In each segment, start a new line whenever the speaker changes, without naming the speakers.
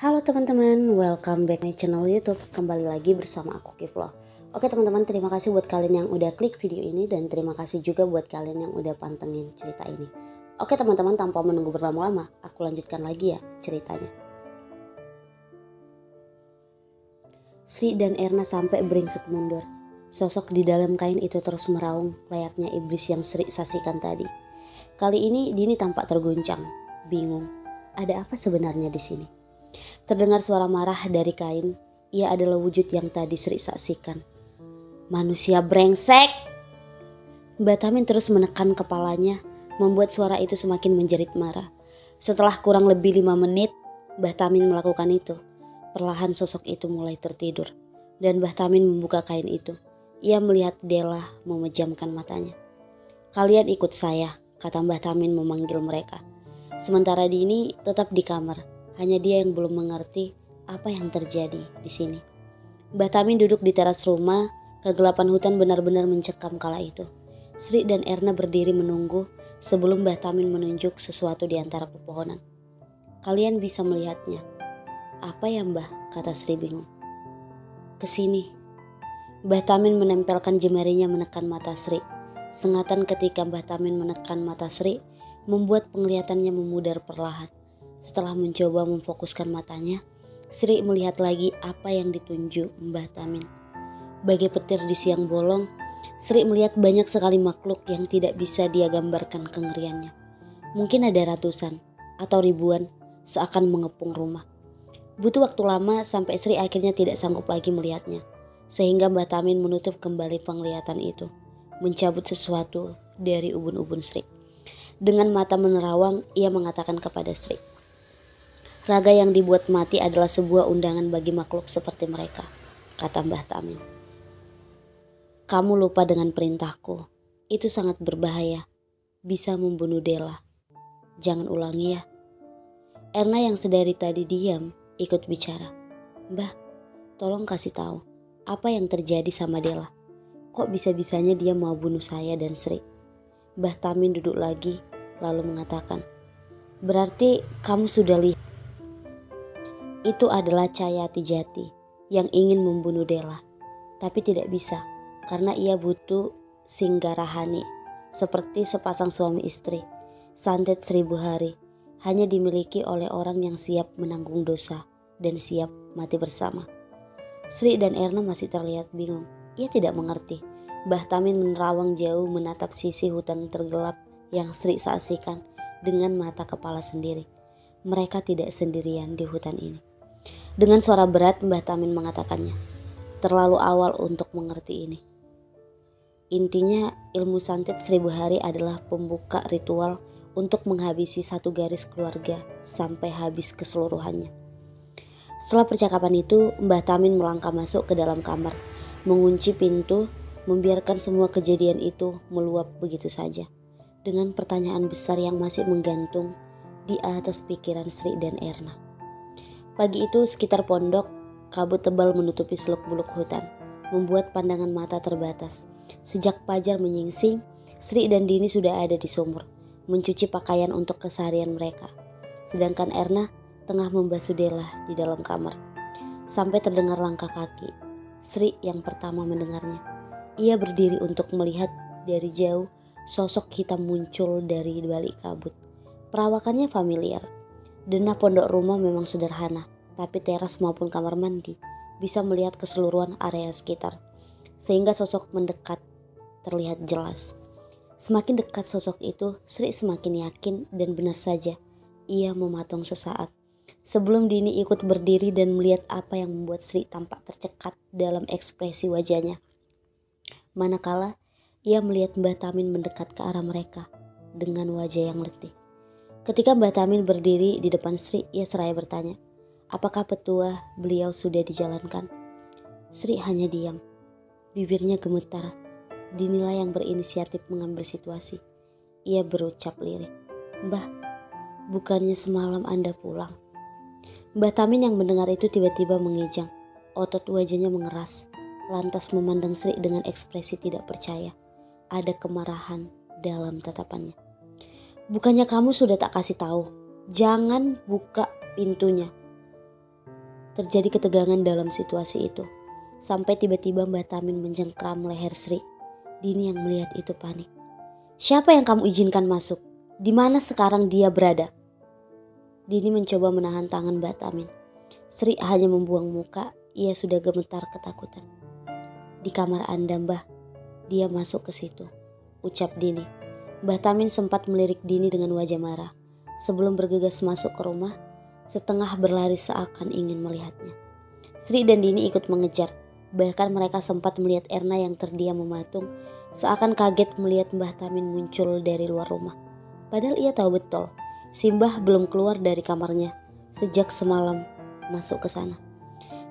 Halo teman-teman, welcome back my channel YouTube. Kembali lagi bersama aku Kiflo. Oke teman-teman, terima kasih buat kalian yang udah klik video ini dan terima kasih juga buat kalian yang udah pantengin cerita ini. Oke teman-teman, tanpa menunggu berlama-lama, aku lanjutkan lagi ya ceritanya. Sri dan Erna sampai beringsut mundur. Sosok di dalam kain itu terus meraung layaknya iblis yang Sri saksikan tadi. Kali ini Dini tampak terguncang, bingung. Ada apa sebenarnya di sini? Terdengar suara marah dari kain. Ia adalah wujud yang tadi Sri saksikan. Manusia brengsek! Mbak Tamin terus menekan kepalanya, membuat suara itu semakin menjerit marah. Setelah kurang lebih 5 menit, Mbah Tamin melakukan itu. Perlahan sosok itu mulai tertidur, dan Mbah Tamin membuka kain itu. Ia melihat Della memejamkan matanya. Kalian ikut saya, kata Mbah Tamin memanggil mereka. Sementara Dini tetap di kamar. Hanya dia yang belum mengerti apa yang terjadi di sini. Mbah Tamin duduk di teras rumah. Kegelapan hutan benar-benar mencekam kala itu. Sri dan Erna berdiri menunggu sebelum Mbah Tamin menunjuk sesuatu di antara pepohonan. Kalian bisa melihatnya. Apa ya Mbah? Kata Sri bingung. Kesini. Mbah Tamin menempelkan jemarinya menekan mata Sri. Sengatan ketika Mbah Tamin menekan mata Sri membuat penglihatannya memudar perlahan. Setelah mencoba memfokuskan matanya, Sri melihat lagi apa yang ditunjuk Mbah Tamin. Bagai petir di siang bolong, Sri melihat banyak sekali makhluk yang tidak bisa dia gambarkan kengeriannya. Mungkin ada ratusan atau ribuan seakan mengepung rumah. Butuh waktu lama sampai Sri akhirnya tidak sanggup lagi melihatnya. Sehingga Mbah Tamin menutup kembali penglihatan itu, mencabut sesuatu dari ubun-ubun Sri. Dengan mata menerawang, ia mengatakan kepada Sri, raga yang dibuat mati adalah sebuah undangan bagi makhluk seperti mereka, kata Mbah Tamin. Kamu lupa dengan perintahku. Itu sangat berbahaya. Bisa membunuh Della. Jangan ulangi ya. Erna yang sedari tadi diam ikut bicara. Mbah, tolong kasih tahu apa yang terjadi sama Della. Kok bisa-bisanya dia mau bunuh saya dan Sri? Mbah Tamin duduk lagi lalu mengatakan, berarti kamu sudah lihat. Itu adalah Cayati Jati yang ingin membunuh Della. Tapi tidak bisa karena ia butuh Singgarahani. Seperti sepasang suami istri, santet 1000 hari. Hanya dimiliki oleh orang yang siap menanggung dosa dan siap mati bersama. Sri dan Erna masih terlihat bingung. Ia tidak mengerti. Mbah Tamin menerawang jauh menatap sisi hutan tergelap yang Sri saksikan dengan mata kepala sendiri. Mereka tidak sendirian di hutan ini. Dengan suara berat Mbah Tamin mengatakannya. Terlalu awal untuk mengerti ini. Intinya ilmu santet 1000 hari adalah pembuka ritual untuk menghabisi satu garis keluarga sampai habis keseluruhannya. Setelah percakapan itu Mbah Tamin melangkah masuk ke dalam kamar, mengunci pintu, membiarkan semua kejadian itu meluap begitu saja. Dengan pertanyaan besar yang masih menggantung di atas pikiran Sri dan Erna. Pagi itu sekitar pondok, kabut tebal menutupi seluk-beluk hutan, membuat pandangan mata terbatas. Sejak fajar menyingsing, Sri dan Dini sudah ada di sumur, mencuci pakaian untuk keseharian mereka. Sedangkan Erna tengah membasuh Della di dalam kamar. Sampai terdengar langkah kaki. Sri yang pertama mendengarnya. Ia berdiri untuk melihat dari jauh sosok hitam muncul dari balik kabut. Perawakannya familiar. Denah pondok rumah memang sederhana, tapi teras maupun kamar mandi bisa melihat keseluruhan area sekitar, sehingga sosok mendekat terlihat jelas. Semakin dekat sosok itu, Sri semakin yakin dan benar saja ia mematung sesaat. Sebelum Dini ikut berdiri dan melihat apa yang membuat Sri tampak tercekat dalam ekspresi wajahnya. Manakala ia melihat Mbah Tamin mendekat ke arah mereka dengan wajah yang letih. Ketika Mbah Tamin berdiri di depan Sri, ia seraya bertanya, apakah petua beliau sudah dijalankan? Sri hanya diam. Bibirnya gemetar. Dinilah yang berinisiatif mengambil situasi. Ia berucap lirih, Mbah, bukannya semalam Anda pulang? Mbah Tamin yang mendengar itu tiba-tiba mengejang. Otot wajahnya mengeras. Lantas memandang Sri dengan ekspresi tidak percaya. Ada kemarahan dalam tatapannya. Bukannya kamu sudah tak kasih tahu? Jangan buka pintunya. Terjadi ketegangan dalam situasi itu. Sampai tiba-tiba Mbak Tamin mencengkram leher Sri. Dini yang melihat itu panik. "Siapa yang kamu izinkan masuk? Di mana sekarang dia berada?" Dini mencoba menahan tangan Mbak Tamin. Sri hanya membuang muka, ia sudah gemetar ketakutan. "Di kamar Anda, Mbah. Dia masuk ke situ," ucap Dini. Mbah Tamin sempat melirik Dini dengan wajah marah. Sebelum bergegas masuk ke rumah, setengah berlari seakan ingin melihatnya. Sri dan Dini ikut mengejar. Bahkan mereka sempat melihat Erna yang terdiam mematung, seakan kaget melihat Mbah Tamin muncul dari luar rumah. Padahal ia tahu betul, si Mbah belum keluar dari kamarnya sejak semalam masuk ke sana.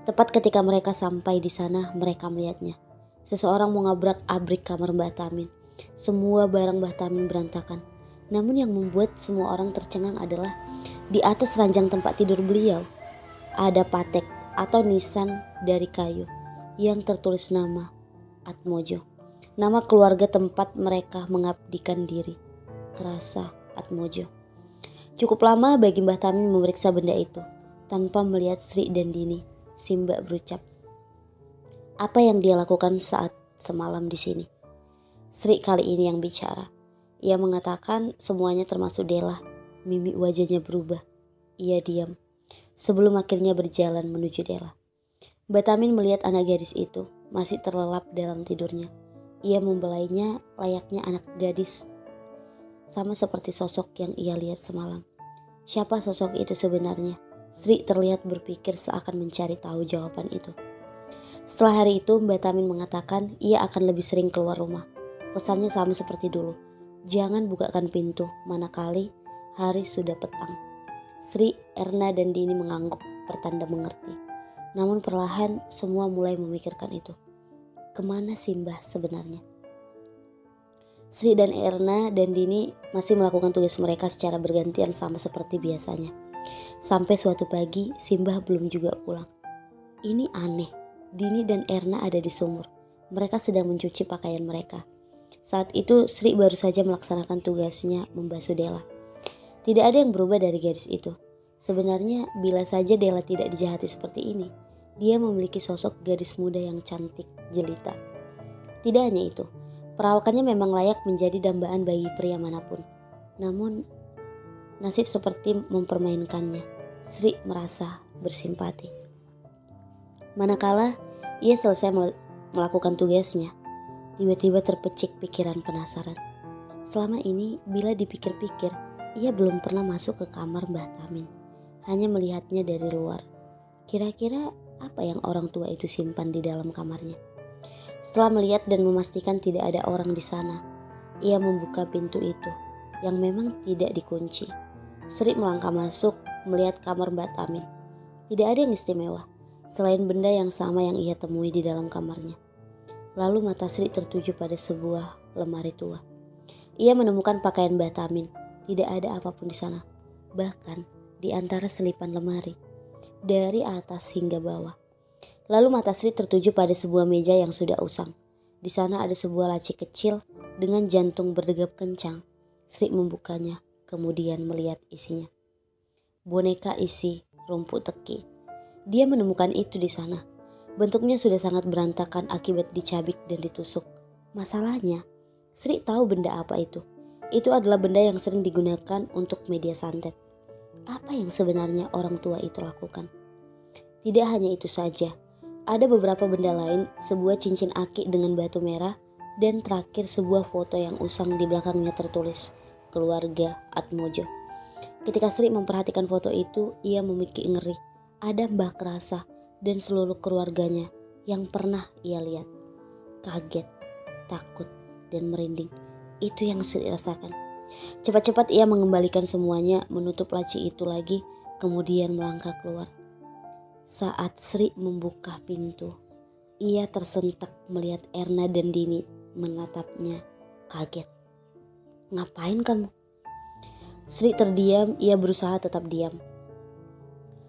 Tepat ketika mereka sampai di sana, mereka melihatnya. Seseorang mengabrak-abrik kamar Mbah Tamin. Semua barang Mbah Tamin berantakan. Namun yang membuat semua orang tercengang adalah di atas ranjang tempat tidur beliau ada patek atau nisan dari kayu yang tertulis nama Atmojo. Nama keluarga tempat mereka mengabdikan diri, Kerasa Atmojo. Cukup lama bagi Mbah Tamin memeriksa benda itu. Tanpa melihat Sri dan Dini, si Mbak berucap, "Apa yang dia lakukan saat semalam di sini?" Sri kali ini yang bicara. Ia mengatakan semuanya termasuk Dela. Mimik wajahnya berubah. Ia diam sebelum akhirnya berjalan menuju Dela. Mbak Tamin melihat anak gadis itu masih terlelap dalam tidurnya. Ia membelainya layaknya anak gadis, sama seperti sosok yang ia lihat semalam. Siapa sosok itu sebenarnya? Sri terlihat berpikir seakan mencari tahu jawaban itu. Setelah hari itu, Mbak Tamin mengatakan ia akan lebih sering keluar rumah. Pesannya sama seperti dulu. Jangan bukakan pintu, manakala hari sudah petang. Sri, Erna, dan Dini mengangguk, pertanda mengerti. Namun perlahan semua mulai memikirkan itu. Kemana si Mbah sebenarnya? Sri dan Erna dan Dini masih melakukan tugas mereka secara bergantian sama seperti biasanya. Sampai suatu pagi, si Mbah belum juga pulang. Ini aneh, Dini dan Erna ada di sumur. Mereka sedang mencuci pakaian mereka. Saat itu Sri baru saja melaksanakan tugasnya membasuh Dela. Tidak ada yang berubah dari gadis itu. Sebenarnya bila saja Dela tidak dijahati seperti ini, dia memiliki sosok gadis muda yang cantik jelita. Tidak hanya itu, perawakannya memang layak menjadi dambaan bagi pria manapun. Namun nasib seperti mempermainkannya. Sri merasa bersimpati. Manakala ia selesai melakukan tugasnya, tiba-tiba terpecik pikiran penasaran. Selama ini bila dipikir-pikir, ia belum pernah masuk ke kamar Mbah Tamin. Hanya melihatnya dari luar. Kira-kira apa yang orang tua itu simpan di dalam kamarnya? Setelah melihat dan memastikan tidak ada orang di sana, ia membuka pintu itu yang memang tidak dikunci. Sri melangkah masuk melihat kamar Mbah Tamin. Tidak ada yang istimewa selain benda yang sama yang ia temui di dalam kamarnya. Lalu mata Sri tertuju pada sebuah lemari tua. Ia menemukan pakaian Mbah Tamin. Tidak ada apapun di sana. Bahkan di antara selipan lemari, dari atas hingga bawah. Lalu mata Sri tertuju pada sebuah meja yang sudah usang. Di sana ada sebuah laci kecil dengan jantung berdegap kencang. Sri membukanya, kemudian melihat isinya. Boneka isi rumput teki. Dia menemukan itu di sana. Bentuknya sudah sangat berantakan akibat dicabik dan ditusuk. Masalahnya, Sri tahu benda apa itu. Itu adalah benda yang sering digunakan untuk media santet. Apa yang sebenarnya orang tua itu lakukan? Tidak hanya itu saja. Ada beberapa benda lain, sebuah cincin akik dengan batu merah, dan terakhir sebuah foto yang usang di belakangnya tertulis, keluarga Atmojo. Ketika Sri memperhatikan foto itu, ia memiliki ngeri. Ada Mbah Kerasa dan seluruh keluarganya yang pernah ia lihat. Kaget, takut, dan merinding. Itu yang Sri rasakan. Cepat-cepat ia mengembalikan semuanya, menutup laci itu lagi, kemudian melangkah keluar. Saat Sri membuka pintu, ia tersentak melihat Erna dan Dini menatapnya kaget. "Ngapain kamu?" Sri terdiam, ia berusaha tetap diam.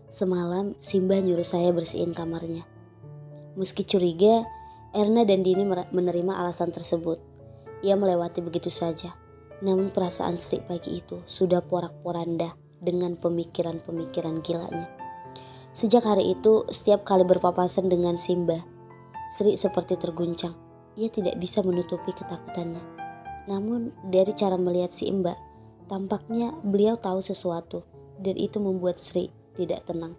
"Semalam Simbah nyuruh saya bersihin kamarnya." Meski curiga, Erna dan Dini menerima alasan tersebut. Ia melewati begitu saja. Namun perasaan Sri pagi itu sudah porak-poranda dengan pemikiran-pemikiran gilanya. Sejak hari itu, setiap kali berpapasan dengan Simba, Sri seperti terguncang. Ia tidak bisa menutupi ketakutannya. Namun dari cara melihat si Mbak, tampaknya beliau tahu sesuatu dan itu membuat Sri tidak tenang.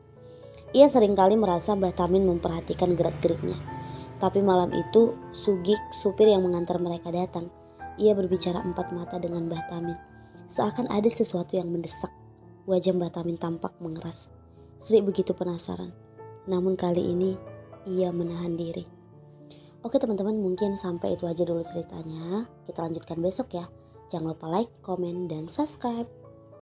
Ia seringkali merasa Mbah Tamin memperhatikan gerak-geriknya. Tapi malam itu Sugik, supir yang mengantar mereka datang. Ia berbicara empat mata dengan Mbah Tamin. Seakan ada sesuatu yang mendesak. Wajah Mbah Tamin tampak mengeras. Sri begitu penasaran. Namun kali ini ia menahan diri. Oke teman-teman, mungkin sampai itu aja dulu ceritanya. Kita lanjutkan besok ya. Jangan lupa like, komen, dan subscribe.